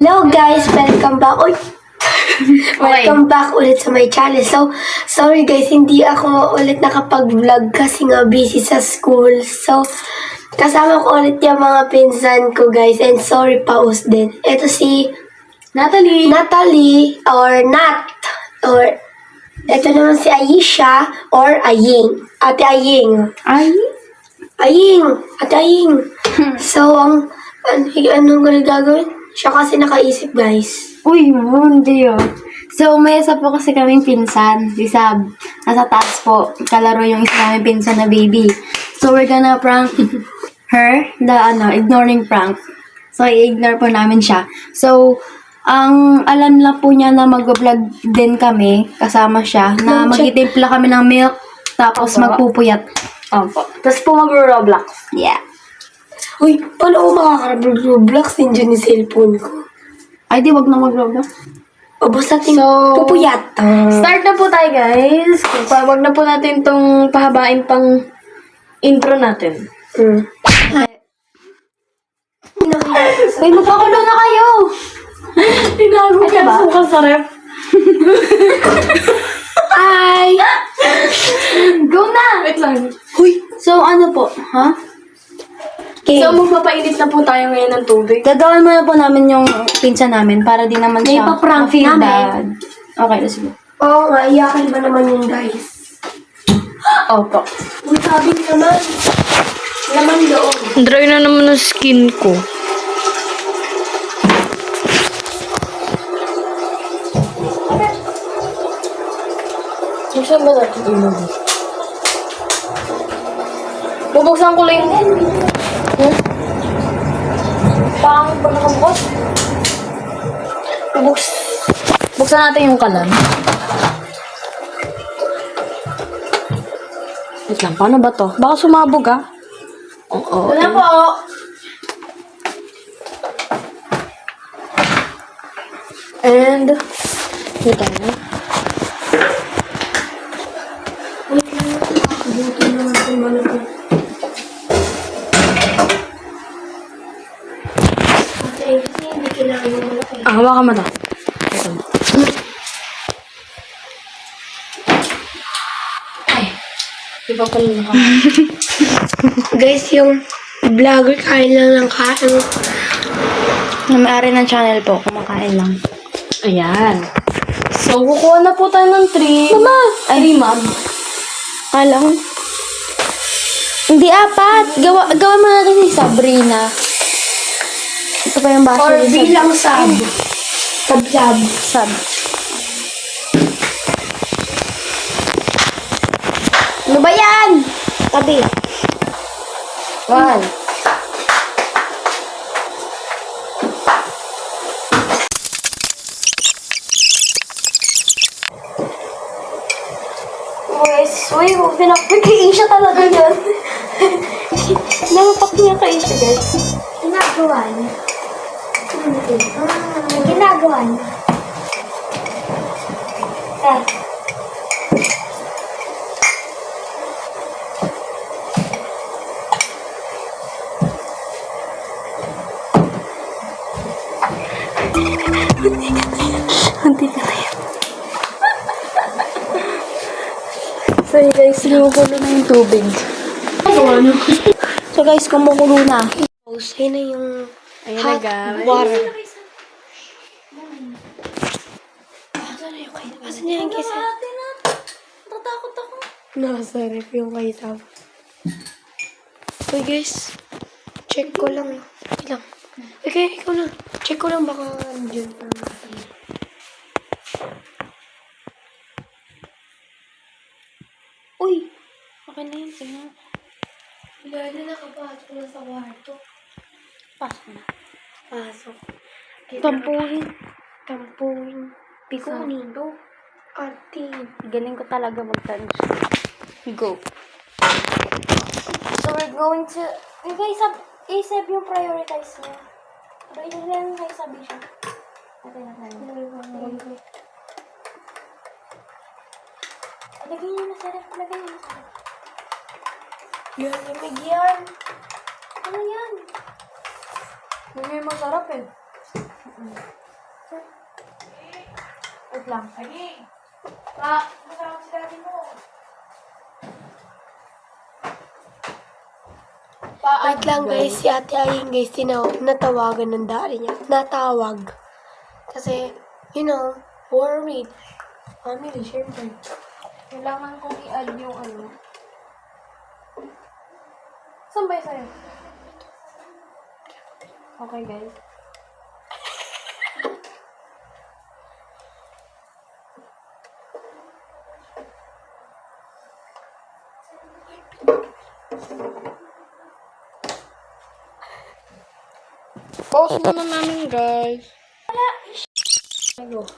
Hello guys, welcome back. Uy! Welcome back ulit sa my channel. So, sorry guys, hindi ako ulit nakapag-vlog kasi nga busy sa school. So, kasama ko ulit yung mga pinsan ko guys. And sorry, paus din. Ito si Natalie or Nat. Or, ito naman si Aisha or Aying. Ate Aying. Aying! Ate Aying. So, anong gagawin? Siya kasi nakaisip, guys. Uy, hindi yun. So, may isa po kasi kaming pinsan, si Sab. Nasa taas po, kalaro yung isa naming pinsan na baby. So, we're gonna prank her, ignoring prank. So, i-ignore po namin siya. So, ang alam lang po niya na mag-vlog din kami, kasama siya, na magtitimpla kami ng milk, tapos magpupuyat. Opo. Tapos po mag-Roblox. Yeah. Uy, paano ako makaka-Roblox? Nandiyan yung cellphone ko. Ay, di, wag na mag-vlog. O, basta So, pupuyat. Start na po tayo, guys. Wag na po natin itong pahabain pang intro natin. Uy, magpakulo na kayo! Tinago ka ka sa ref. Ay! Go na! Wait lang. Uy! So, ano po? Ha? Okay. So, magpapainit na po tayo ngayon ng tubig. Gagawin muna po namin yung pinsa namin para di naman May siya pa-prank ma-feel namin. bad. Okay, let's go. Oo nga, iyakin ba naman yun, guys? Opo. Uy, sabi naman. Laman loob. Dry na naman ang skin ko. Saan ba natin ilagay? Bubuksan ko lang yung... Pang ba nakabukas? Buksan natin yung kalan. Wait lang, paano ba to? Baka sumabog ah. Oo. Wala po. And... Wait lang na. Wait lang. Buti naman kung ano to. Ate, kasi hindi kailangan yung malaki. Hawakan mo na. Ito. Ay. Iba pala na Guys, yung vlogger kain lang ng kain. Na may-ari ng channel po, kumakain lang. Ayan. So, kukuha na po tayo ng 3. Mama! Ay, ma'am. Alam. Hindi, apat. Gawa mo natin si Sabrina. Ito pa yung baso Or ni bilang sab. Sab-sab. Sab. Ano ba yan? Tabi. 1. Uy, pinapagkain siya talaga yan. Namapak niya kain siya, guys. Ginagawa niya. Ginagawa niya. Hindi ka na yan. So guys, kumukulo na yung tubig. So guys, kumukulo na. Ayun na yung Ayan hot na, guys. water. Asan na yung kisa? Natatakot ako. Nasa ref yung kaisab. Okay guys, check ko lang. Ilang. Okay, ikaw na. Check ko lang baka dyan pa natin. Uy, okay na yun. Tingnan. Wala na nakapasok na sa kwarto. Pasok na. Pasok. Tampuhin. Tampuin. Pikunin. Ito. Ate. Galing ko talaga mag-touch. Go. So we're going to... You guys, isip yung prioritize niya. Okay, yung guys sabi siya. Okay na tayo. Lagay niyo na sa ref. Lagay niyo na sa ref. Yan, lamig yan. Ano yan? Hindi masarap eh. Wait lang. Wait lang guys, si Ate Aying guys, natawagan ng dari niya. Natawag. Kasi, worried. Family, syempre. Kailangan kong i-add yung ano. Saan ba yung sa'yo? Okay, guys. Pause muna namin, guys. Ano?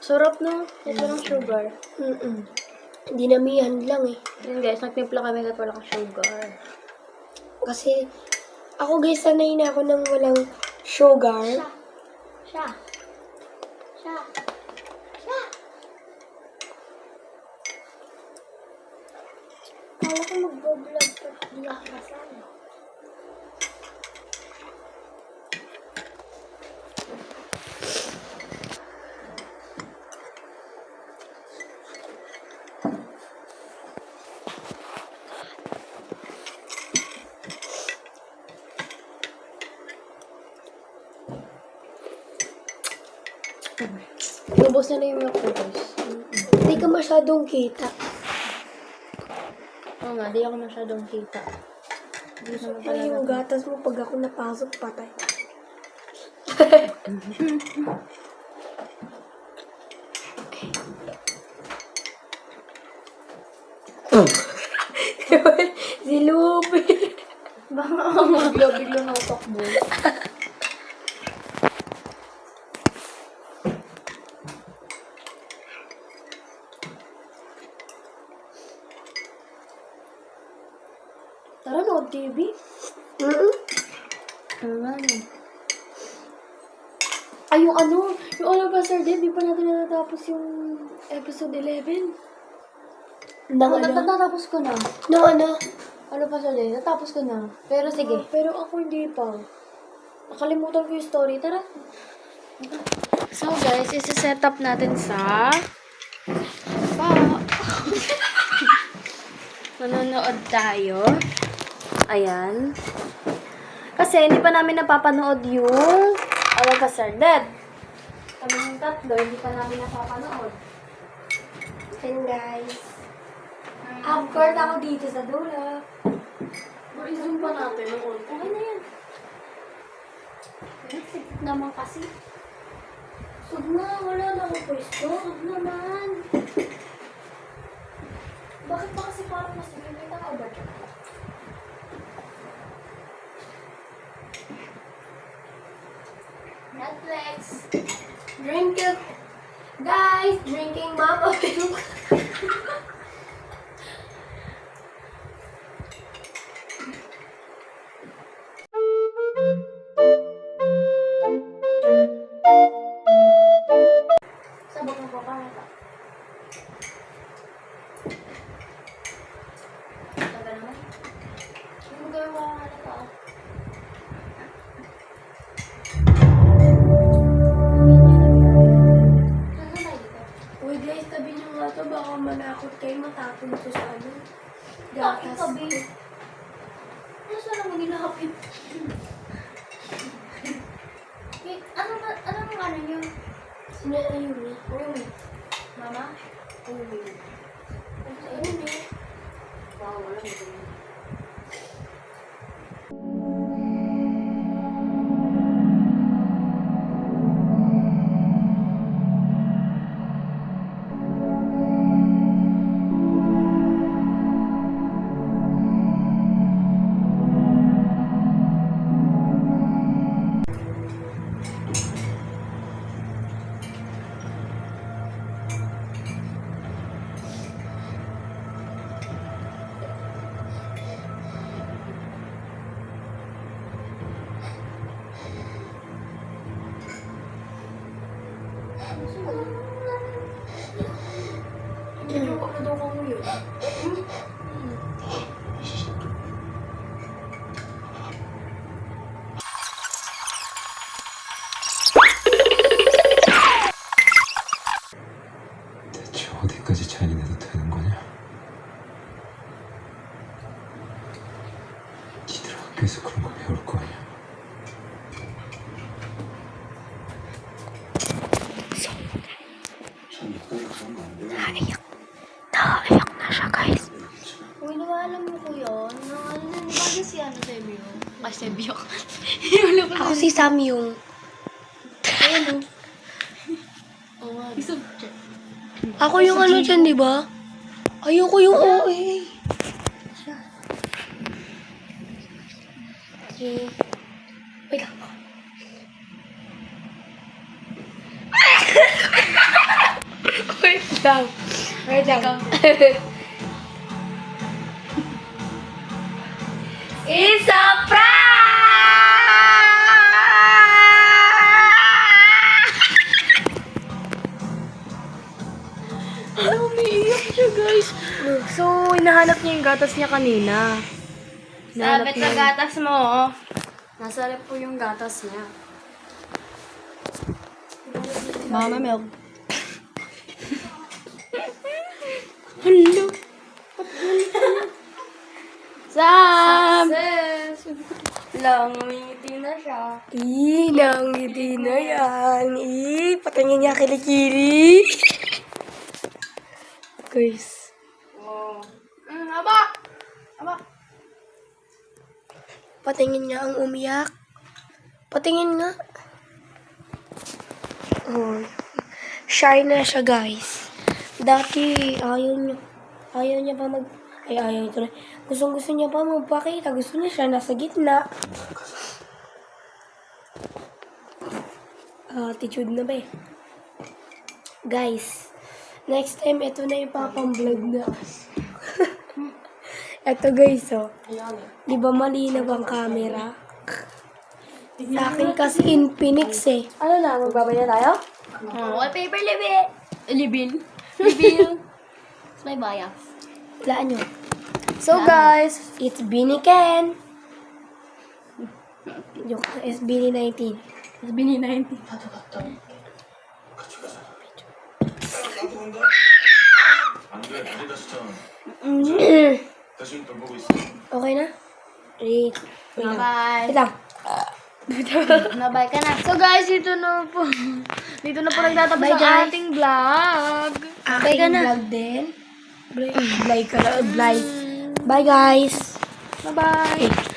Sarap no? Ito ng sugar. Dinamihan lang eh. Yun guys, nagtimpla kami at wala kang sugar. Kasi, ako guys, sanay na ako ng walang sugar. Siya. Kala ko mag-vlog pa. Hindi ako kasama. Lubos na yung milk ko guys. Hindi ka masyadong kita. Oo nga, di ako masyadong kita. Hindi naman Ay, yung talaga. gatas mo pag ako napasok, patay. Si Lupe. Baka bigla na utakbo. Tara, nood TV. Ano nga no? Ay, yung All of Us Are Dead, di pa natin natatapos yung episode 11. Natapos ko na. No, ano? All of Us Are Dead, natapos ko na. Pero sige. Pero ako hindi pa. Nakalimutan ko yung story. Tara. So guys, isa-set up natin sa manonood tayo. Ayan. Kasi hindi pa namin napapanood yung All of Us Are Dead. Kami yung tatlo, hindi pa namin napapanood. And guys, of course ako dito sa dulo. I-zoom pa natin. Okay na yan. Sipit naman kasi. Sug na, wala na akong pwesto. Huwag naman. Bakit ba kasi parang mas may tao ba dyan? Netflix. Drink it. Guys, drinking mama milk. Sabog mo pa pa. Taga naman. Hindi mo gawin mo ang ano ka. Nasaan tayo dito? Uy guys, tabi niyo nga to. Baka manakot kayo matapon ko sa ano. Bakit Gatas. tabi? Nasaan naman ginahapit? Ano ang ano nyo? Sino na yun eh? Umi. Mama? Umi. Ayun eh. Wow, wala mo ito. daw ko yun. 대체 어디까지 잔인해도 되는 거냐? 니들 학교에서 그런 거 배울 거 아니야? Naiyak na siya, guys. Uy, alam mo ko yun. Bakit si ano Sebio? Ah, Sebio. Ako si Samyung. Ayun o. Oo nga. Ako yung ano dyan, di ba? Ayoko yung OA. Okay. Wait lang. Wait lang. Wait lang. It's a prank! Umiiyak siya, guys. So, hinahanap niya yung gatas niya kanina. Sabit na gatas mo. Nasa rep po yung gatas niya. Mama milk. Hello. Sam! Success! Lang, umingiti na siya. Ngiti na yan. Patingin niya kilikili. Guys. Oh. Aba! Aba! Patingin niya ang umiyak. Patingin nga. Oh. Shy na siya, guys. Dati, ayaw niya pa ayaw ito na. Gusto niya pa magpakita. Gusto niya siya nasa gitna. Attitude na ba eh. Guys, next time, ito na yung papang-vlog na. Ito guys, oh. Di ba malinaw ang camera? Sa akin kasi Infinix eh. Ano na, magbabay na tayo? Wallpaper libin. Libin. Libin. May bayas. Laan nyo. So guys, It's Bini Ken. Joke, it's Bini 19. Tapos bini 90. Okay na? Wait. Wait lang. Bye-bye. Wait lang. Nabay ka na. so guys, dito na po nagtatapos Bye, ang guys. ating vlog. Aking vlog din. Vlog ka na. Vlog. Bye guys. Bye-bye.